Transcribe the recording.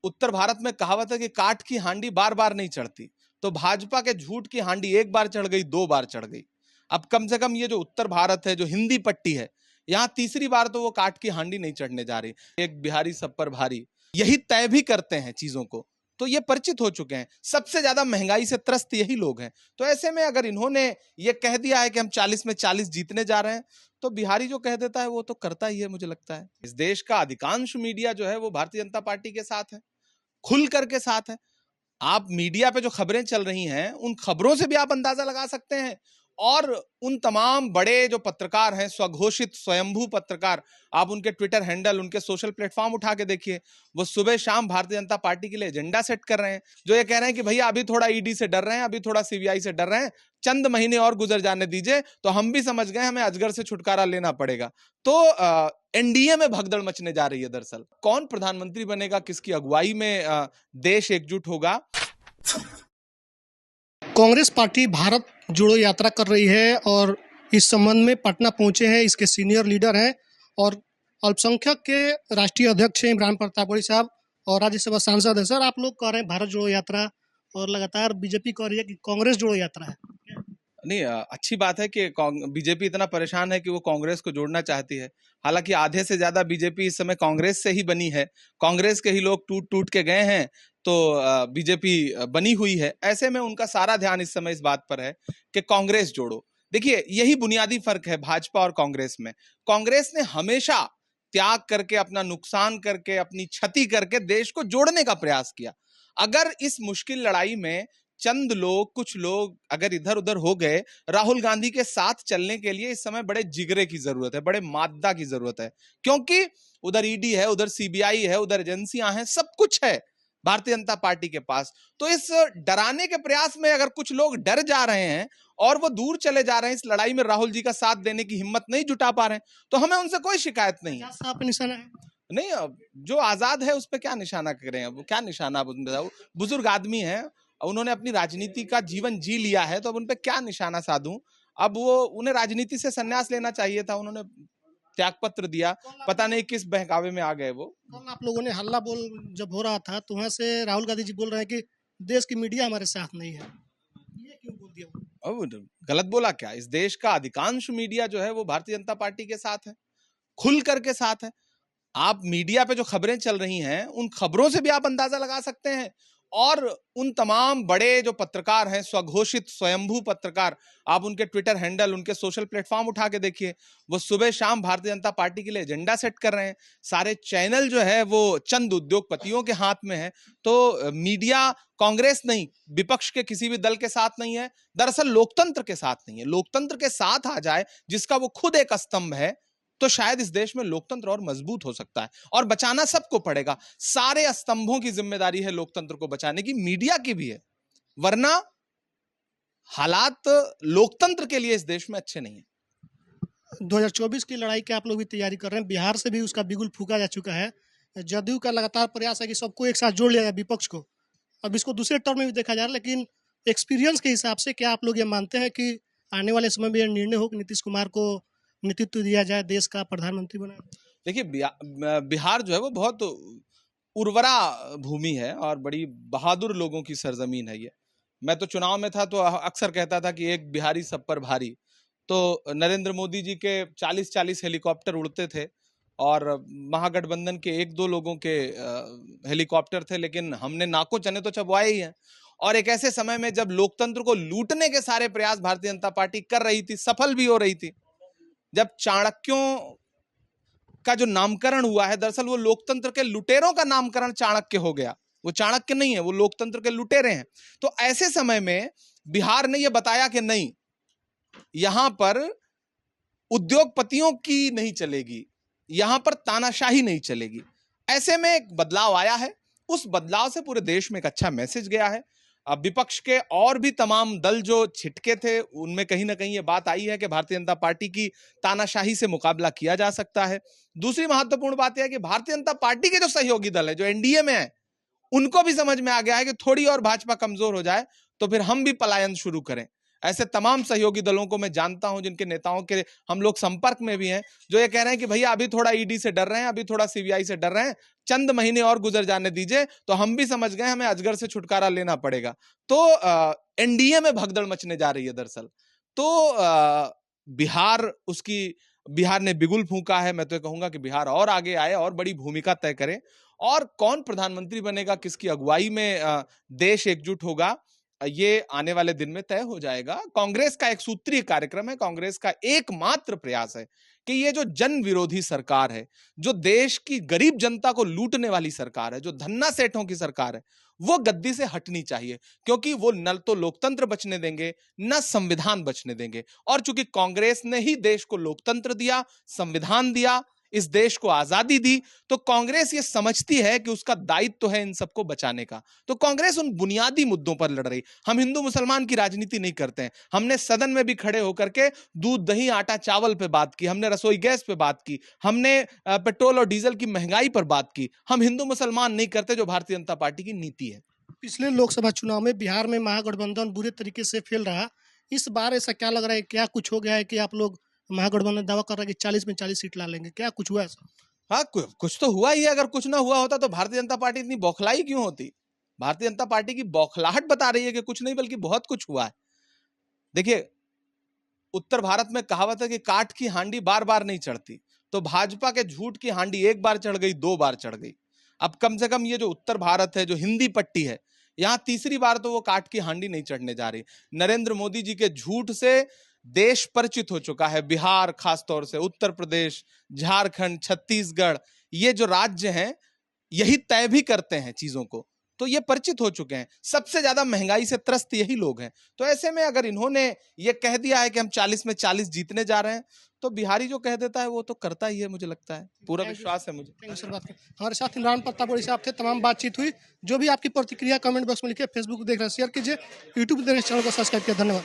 उत्तर भारत में कहावत है कि काठ की हांडी बार बार नहीं चढ़ती, तो भाजपा के झूठ की हांडी एक बार चढ़ गई, दो बार चढ़ गई। अब कम से कम ये जो उत्तर भारत है, जो हिंदी पट्टी है, यहां तीसरी बार तो वो काठ की हांडी नहीं चढ़ने जा रही। एक बिहारी सब पर भारी, यही तय भी करते हैं चीजों को, तो ये परिचित हो चुके हैं। सबसे ज्यादा महंगाई से त्रस्त यही लोग हैं। तो ऐसे में अगर इन्होंने ये कह दिया है कि हम 40 में 40 जीतने जा रहे हैं, तो बिहारी जो कह देता है वो तो करता ही है। मुझे लगता है इस देश का अधिकांश मीडिया जो है वो भारतीय जनता पार्टी के साथ है, खुल करके साथ है। आप मीडिया पे जो खबरें चल रही हैं, उन खबरों से भी आप अंदाजा लगा सकते हैं। और उन तमाम बड़े जो पत्रकार हैं, स्वघोषित स्वयंभू पत्रकार, आप उनके ट्विटर हैंडल, उनके सोशल प्लेटफॉर्म उठा के देखिए, वो सुबह शाम भारतीय जनता पार्टी के लिए एजेंडा सेट कर रहे हैं। जो ये कह रहे हैं कि भैया अभी थोड़ा ईडी से डर रहे हैं, अभी थोड़ा सीबीआई से डर रहे हैं, चंद महीने और गुजर जाने दीजिए तो हम भी समझ गए हमें अजगर से छुटकारा लेना पड़ेगा। तो एनडीए में भगदड़ मचने जा रही है। दरअसल कौन प्रधानमंत्री बनेगा, किसकी अगुवाई में देश एकजुट होगा। कांग्रेस पार्टी भारत जोड़ो यात्रा कर रही है और इस संबंध में पटना पहुंचे हैं इसके सीनियर लीडर हैं और अल्पसंख्यक के राष्ट्रीय अध्यक्ष हैं इमरान प्रतापगढ़ी साहब और राज्यसभा सांसद हैं। सर, आप लोग कह रहे हैं भारत जोड़ो यात्रा और लगातार बीजेपी कह रही है कि कांग्रेस जोड़ो यात्रा है। नहीं, अच्छी बात है कि बीजेपी इतना परेशान है कि वो कांग्रेस को जोड़ना चाहती है। हालांकि आधे से ज्यादा बीजेपी इस समय कांग्रेस से ही बनी है, कांग्रेस के ही लोग टूट टूट के गए हैं, तो बीजेपी बनी हुई है। ऐसे में उनका सारा ध्यान इस समय इस बात पर है कि कांग्रेस जोड़ो। देखिए, यही बुनियादी फर्क है भाजपा और कांग्रेस में। कांग्रेस ने हमेशा त्याग करके, अपना नुकसान करके, अपनी क्षति करके देश को जोड़ने का प्रयास किया। अगर इस मुश्किल लड़ाई में चंद लोग, कुछ लोग अगर इधर उधर हो गए, राहुल गांधी के साथ चलने के लिए इस समय बड़े जिगरे की जरूरत है, बड़े मादा की जरूरत है। क्योंकि उधर ईडी है, उधर सीबीआई है, उधर एजेंसियां हैं, सब कुछ है भारतीय जनता पार्टी के पास। तो इस डराने के प्रयास में अगर कुछ लोग डर जा रहे हैं और वो दूर चले जा रहे हैं, इस लड़ाई में राहुल जी का साथ देने की हिम्मत नहीं जुटा पा रहे हैं, तो हमें उनसे कोई शिकायत नहीं है। साफ निशाना है नहीं, जो आजाद है उस पर क्या निशाना करें, वो क्या निशाना, बुजुर्ग आदमी है, उन्होंने अपनी राजनीति का जीवन जी लिया है, तो अब उन पे क्या निशाना साधूं। अब वो, उन्हें राजनीति से संन्यास लेना चाहिए था, उन्होंने त्यागपत्र दिया, पता नहीं किस बहकावे में आ गए वो। कल आप लोगों ने हल्ला बोल जब हो रहा था तो वहां से राहुल गांधी जी बोल रहे हैं कि देश की मीडिया हमारे साथ नहीं है, ये क्यों बोल दिया? अब गलत बोला क्या? इस देश का अधिकांश मीडिया जो है वो भारतीय जनता पार्टी के साथ है, खुल करके साथ है। आप मीडिया पे जो खबरें चल रही हैं, उन खबरों से भी आप अंदाजा लगा सकते हैं। और उन तमाम बड़े जो पत्रकार हैं, स्वघोषित स्वयंभू पत्रकार, आप उनके ट्विटर हैंडल, उनके सोशल प्लेटफॉर्म उठा के देखिए, वो सुबह शाम भारतीय जनता पार्टी के लिए एजेंडा सेट कर रहे हैं। सारे चैनल जो है वो चंद उद्योगपतियों के हाथ में है। तो मीडिया कांग्रेस नहीं, विपक्ष के किसी भी दल के साथ नहीं है, दरअसल लोकतंत्र के साथ नहीं है। लोकतंत्र के साथ आ जाए, जिसका वो खुद एक स्तंभ है, तो शायद इस देश में लोकतंत्र और मजबूत हो सकता है। और बचाना सबको पड़ेगा, सारे स्तंभों की जिम्मेदारी है लोकतंत्र को बचाने की, मीडिया की भी है, वरना हालात लोकतंत्र के लिए इस देश में अच्छे नहीं है। 2024 की लड़ाई की आप लोग भी तैयारी कर रहे हैं, बिहार से भी उसका बिगुल फूका जा चुका है। जदयू का लगातार प्रयास है कि सबको एक साथ जोड़ लिया जाए, विपक्ष को। अब इसको दूसरे टर्म में भी देखा जा रहा है, लेकिन एक्सपीरियंस के हिसाब से क्या आप लोग ये मानते हैं कि आने वाले समय में यह निर्णय हो कि नीतीश कुमार को नेतृत्व दिया जाए, देश का प्रधानमंत्री बनाए? देखिए, बिहार जो है वो बहुत उर्वरा भूमि है और बड़ी बहादुर लोगों की सरजमीन है ये। मैं तो चुनाव में था तो अक्सर कहता था कि एक बिहारी सब पर भारी। तो नरेंद्र मोदी जी के 40-40 हेलीकॉप्टर उड़ते थे और महागठबंधन के एक दो लोगों के हेलीकॉप्टर थे, लेकिन हमने नाको चने तो चबवाए ही हैं। और एक ऐसे समय में जब लोकतंत्र को लूटने के सारे प्रयास भारतीय जनता पार्टी कर रही थी, सफल भी हो रही थी, जब चाणक्यों का जो नामकरण हुआ है, दरअसल वो लोकतंत्र के लुटेरों का नामकरण चाणक्य हो गया। वो चाणक्य नहीं है, वो लोकतंत्र के लुटेरे हैं। तो ऐसे समय में बिहार ने ये बताया कि नहीं, यहां पर उद्योगपतियों की नहीं चलेगी, यहां पर तानाशाही नहीं चलेगी। ऐसे में एक बदलाव आया है, उस बदलाव से पूरे देश में एक अच्छा मैसेज गया है। अब विपक्ष के और भी तमाम दल जो छिटके थे, उनमें कहीं ना कहीं ये बात आई है कि भारतीय जनता पार्टी की तानाशाही से मुकाबला किया जा सकता है। दूसरी महत्वपूर्ण बात यह है कि भारतीय जनता पार्टी के जो सहयोगी दल है, जो एनडीए में है, उनको भी समझ में आ गया है कि थोड़ी और भाजपा कमजोर हो जाए तो फिर हम भी पलायन शुरू करें। ऐसे तमाम सहयोगी दलों को मैं जानता हूं, जिनके नेताओं के हम लोग संपर्क में भी हैं, जो ये कह रहे हैं कि भैया अभी थोड़ा ईडी से डर रहे हैं, अभी थोड़ा सीबीआई से डर रहे हैं, चंद महीने और गुजर जाने दीजिए तो हम भी समझ गए हमें अजगर से छुटकारा लेना पड़ेगा। तो एनडीए में भगदड़ मचने जा रही है दरअसल। तो बिहार ने बिगुल फूंका है। मैं तो कहूंगा कि बिहार और आगे आए और बड़ी भूमिका तय करे, और कौन प्रधानमंत्री बनेगा, किसकी अगुवाई में देश एकजुट होगा, ये आने वाले दिन में तय हो जाएगा। कांग्रेस का एक सूत्रीय कार्यक्रम है, कांग्रेस का एकमात्र प्रयास है कि ये जो जन विरोधी सरकार है, जो देश की गरीब जनता को लूटने वाली सरकार है, जो धन्ना सेठों की सरकार है, वो गद्दी से हटनी चाहिए, क्योंकि वो न तो लोकतंत्र बचने देंगे, न संविधान बचने देंगे। और चूंकि कांग्रेस ने ही देश को लोकतंत्र दिया, संविधान दिया, इस देश को आजादी दी, तो कांग्रेस ये समझती है कि उसका दायित्व है इन सबको बचाने का। तो कांग्रेस उन बुनियादी मुद्दों पर लड़ रही। हम हिंदू मुसलमान की राजनीति नहीं करते हैं। हमने सदन में भी खड़े होकर के दूध दही आटा चावल पे बात की, हमने रसोई गैस पे बात की, हमने पेट्रोल और डीजल की महंगाई पर बात की। हम हिंदू मुसलमान नहीं करते, जो भारतीय जनता पार्टी की नीति है। पिछले लोकसभा चुनाव में बिहार में महागठबंधन बुरे तरीके से फेल रहा। इस बार ऐसा क्या लग रहा है, क्या कुछ हो गया है कि आप लोग महागठबंधन दावा कर रहा है कि 40 में 40 सीट ला लेंगे, क्या कुछ हुआ ऐसा? हाँ, कुछ तो हुआ ही है। अगर कुछ ना हुआ होता तो भारतीय जनता पार्टी इतनी बौखलाई क्यों होती? भारतीय जनता पार्टी की बौखलाहट बता रही है कि कुछ नहीं बल्कि बहुत कुछ हुआ है। देखिए, उत्तर भारत में कहावत है कि काठ की हांडी बार बार नहीं चढ़ती। तो भाजपा के झूठ की हांडी एक बार चढ़ गई, दो बार चढ़ गई। अब कम से कम ये जो उत्तर भारत है, जो हिंदी पट्टी है, यहां तीसरी बार तो वो काठ की हांडी नहीं चढ़ने जा रही। नरेंद्र मोदी जी के झूठ से देश परिचित हो चुका है। बिहार, खासतौर से उत्तर प्रदेश, झारखंड, छत्तीसगढ़, ये जो राज्य हैं, यही तय भी करते हैं चीजों को, तो ये परिचित हो चुके हैं। सबसे ज्यादा महंगाई से त्रस्त यही लोग हैं। तो ऐसे में अगर इन्होंने ये कह दिया है कि हम 40 में 40 जीतने जा रहे हैं, तो बिहारी जो कह देता है वो तो करता ही है, मुझे लगता है, पूरा विश्वास है मुझे। Thank you sir. हमारे साथ इमरान प्रतापगढ़ी साहब थे, तमाम बातचीत हुई। जो भी आपकी प्रतिक्रिया कमेंट बॉक्स में लिखिए, फेसबुक देख रहे हैं शेयर कीजिए, यूट्यूब देख रहे हैं चैनल को सब्सक्राइब किया। धन्यवाद।